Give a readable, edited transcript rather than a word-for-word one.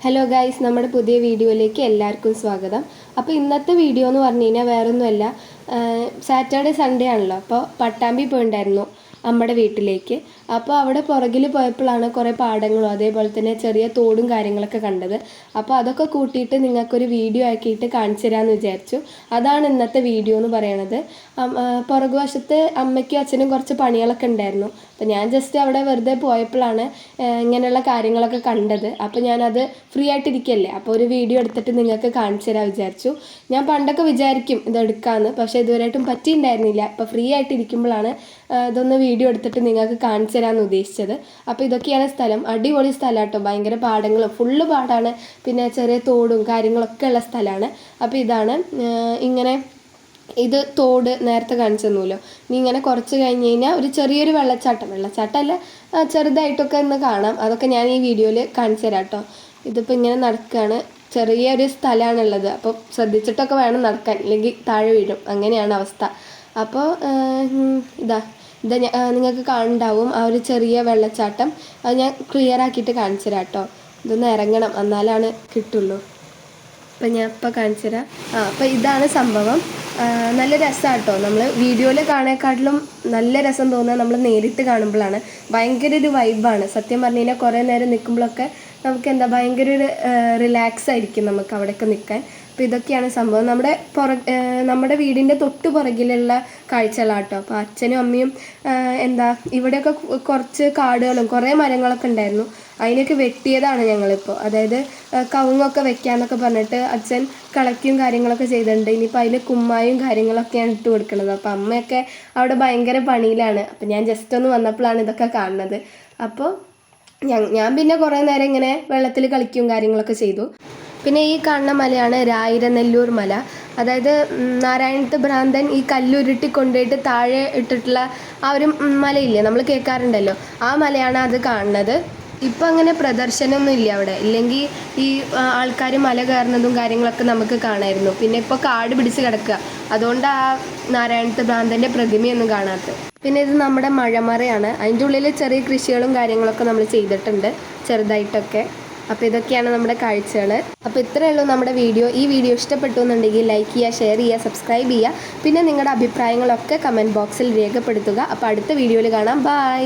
Hello guys, നമ്മുടെ പുതിയ വീഡിയോയിലേക്ക് എല്ലാവർക്കും സ്വാഗതം. അപ്പോൾ ഇന്നത്തെ വീഡിയോ എന്ന് പറഞ്ഞു കഴിഞ്ഞാൽ വേറൊന്നുമല്ല, സാറ്റർഡേ സൺഡേ ആണല്ലോ. അപ്പോൾ പട്ടാമ്പി പോയിണ്ടായിരുന്നു നമ്മുടെ വീട്ടിലേക്ക്. അപ്പോൾ അവിടെ പുറകിൽ പോയപ്പോഴാണ് കുറേ പാടങ്ങളും അതേപോലെ തന്നെ ചെറിയ തോടും കാര്യങ്ങളൊക്കെ കണ്ടത്. അപ്പോൾ അതൊക്കെ കൂട്ടിയിട്ട് നിങ്ങൾക്കൊരു വീഡിയോ ആക്കിയിട്ട് കാണിച്ചു തരാമെന്ന് വിചാരിച്ചു. അതാണ് ഇന്നത്തെ വീഡിയോ എന്ന് പറയണത്. പുറകുവശത്ത് അമ്മയ്ക്കും അച്ഛനും കുറച്ച് പണികളൊക്കെ ഉണ്ടായിരുന്നു. അപ്പോൾ ഞാൻ ജസ്റ്റ് അവിടെ വെറുതെ പോയപ്പോഴാണ് ഇങ്ങനെയുള്ള കാര്യങ്ങളൊക്കെ കണ്ടത്. അപ്പോൾ ഞാനത് ഫ്രീ ആയിട്ടിരിക്കുകയല്ലേ, അപ്പോൾ ഒരു വീഡിയോ എടുത്തിട്ട് നിങ്ങൾക്ക് കാണിച്ചു തരാൻ വിചാരിച്ചു. ഞാൻ പണ്ടൊക്കെ വിചാരിക്കും ഇതെടുക്കാമെന്ന്, പക്ഷേ ഇതുവരെയായിട്ടും പറ്റിയിട്ടുണ്ടായിരുന്നില്ല. ഇപ്പോൾ ഫ്രീ ആയിട്ടിരിക്കുമ്പോഴാണ് ഇതൊന്ന് വീഡിയോ എടുത്തിട്ട് നിങ്ങൾക്ക് കാണിച്ചു തരാമെന്ന് ഉദ്ദേശിച്ചത്. അപ്പോൾ ഇതൊക്കെയാണ് സ്ഥലം. അടിപൊളി സ്ഥലം കേട്ടോ, ഭയങ്കര പാടങ്ങളും ഫുള്ള് പാടാണ്, പിന്നെ ചെറിയ തോടും കാര്യങ്ങളൊക്കെ ഉള്ള സ്ഥലമാണ്. അപ്പോൾ ഇതാണ് ഇങ്ങനെ ഇത് തോട് നേരത്തെ കാണിച്ചു തന്നൂല്ലോ. ഇനി ഇങ്ങനെ കുറച്ച് കഴിഞ്ഞ് കഴിഞ്ഞാൽ ഒരു ചെറിയൊരു വെള്ളച്ചാട്ടമല്ല, ചെറുതായിട്ടൊക്കെ ഒന്ന് കാണാം. അതൊക്കെ ഞാൻ ഈ വീഡിയോയിൽ കാണിച്ചു തരാം കേട്ടോ. ഇതിപ്പോൾ ഇങ്ങനെ നടക്കുകയാണ്, ചെറിയൊരു സ്ഥലമാണുള്ളത്. അപ്പോൾ ശ്രദ്ധിച്ചിട്ടൊക്കെ വേണം നടക്കാൻ, ഇല്ലെങ്കിൽ താഴെ വീഴും, അങ്ങനെയാണ് അവസ്ഥ. അപ്പോൾ ഇതാ നിങ്ങൾക്ക് കാണുന്നുണ്ടാവും ആ ഒരു ചെറിയ വെള്ളച്ചാട്ടം. അത് ഞാൻ ക്ലിയർ ആക്കിയിട്ട് കാണിച്ചു തരാം കേട്ടോ. ഇതൊന്ന് ഇറങ്ങണം, എന്നാലാണ് കിട്ടുള്ളൂ. അപ്പം ഞാൻ ഇപ്പോൾ കാണിച്ചു തരാം. അപ്പോൾ ഇതാണ് സംഭവം. നല്ല രസമാണ് കേട്ടോ. നമ്മൾ വീഡിയോയിൽ കാണേക്കാട്ടിലും നല്ല രസം തോന്നുക നമ്മൾ നേരിട്ട് കാണുമ്പോഴാണ്. ഭയങ്കര ഒരു വൈബാണ് സത്യം പറഞ്ഞു കഴിഞ്ഞാൽ. കുറേ നേരം നിൽക്കുമ്പോഴൊക്കെ നമുക്ക് ഭയങ്കര ഒരു റിലാക്സ് ആയിരിക്കും നമുക്ക് അവിടെയൊക്കെ നിൽക്കാൻ. അപ്പോൾ ഇതൊക്കെയാണ് സംഭവം. നമ്മുടെ വീടിൻ്റെ തൊട്ട് പുറകിലുള്ള കാഴ്ചകളാണ് കേട്ടോ. അപ്പോൾ അച്ഛനും അമ്മയും ഇവിടെയൊക്കെ കുറച്ച് കാടുകളും കുറേ മരങ്ങളൊക്കെ ഉണ്ടായിരുന്നു. അതിനൊക്കെ വെട്ടിയതാണ് ഞങ്ങളിപ്പോൾ. അതായത് കവുങ്ങൊക്കെ വെക്കാന്നൊക്കെ പറഞ്ഞിട്ട് അച്ഛൻ കളയ്ക്കും കാര്യങ്ങളൊക്കെ ചെയ്തിട്ടുണ്ട്. ഇനിയിപ്പോൾ അതിൽ കുമ്മായും കാര്യങ്ങളൊക്കെയാണ് ഇട്ട് കൊടുക്കുന്നത്. അപ്പോൾ അമ്മയൊക്കെ അവിടെ ഭയങ്കര പണിയിലാണ്. അപ്പോൾ ഞാൻ ജസ്റ്റ് ഒന്ന് വന്നപ്പോഴാണ് ഇതൊക്കെ കാണുന്നത്. അപ്പോൾ ഞാൻ പിന്നെ കുറേ നേരം ഇങ്ങനെ വെള്ളത്തിൽ കളിക്കും കാര്യങ്ങളൊക്കെ ചെയ്തു. പിന്നെ ഈ കാണുന്ന മലയാണ് രായിരനെല്ലൂർ മല. അതായത് നാരായണത്ത് ഭ്രാന്തൻ ഈ കല്ലുരുട്ടി കൊണ്ടുപോയിട്ട് താഴെ ഇട്ടിട്ടുള്ള ആ ഒരു മലയില്ലേ, നമ്മൾ കേൾക്കാറുണ്ടല്ലോ, ആ മലയാണ് അത് കാണുന്നത്. ഇപ്പം അങ്ങനെ പ്രദർശനമൊന്നും ഇല്ല അവിടെ, ഇല്ലെങ്കിൽ ഈ ആൾക്കാർ മല കയറുന്നതും കാര്യങ്ങളൊക്കെ നമുക്ക് കാണാമായിരുന്നു. പിന്നെ ഇപ്പോൾ കാട് പിടിച്ച് കിടക്കുക, അതുകൊണ്ട് ആ നാരായണത്ത് ഭ്രാന്തൻ്റെ പ്രതിമയൊന്നും കാണാത്തത്. പിന്നെ ഇത് നമ്മുടെ മഴമറയാണ്. അതിൻ്റെ ഉള്ളിൽ ചെറിയ കൃഷികളും കാര്യങ്ങളൊക്കെ നമ്മൾ ചെയ്തിട്ടുണ്ട് ചെറുതായിട്ടൊക്കെ. അപ്പോൾ ഇതൊക്കെയാണ് നമ്മുടെ കാഴ്ചകൾ. അപ്പോൾ ഇത്രയേ ഉള്ളൂ നമ്മുടെ വീഡിയോ. ഈ വീഡിയോ ഇഷ്ടപ്പെട്ടു എന്നുണ്ടെങ്കിൽ ലൈക്ക് ചെയ്യുക, ഷെയർ ചെയ്യുക, സബ്സ്ക്രൈബ് ചെയ്യുക. പിന്നെ നിങ്ങളുടെ അഭിപ്രായങ്ങളൊക്കെ കമൻറ്റ് ബോക്സിൽ രേഖപ്പെടുത്തുക. അപ്പോൾ അടുത്ത വീഡിയോയിൽ കാണാം. ബൈ.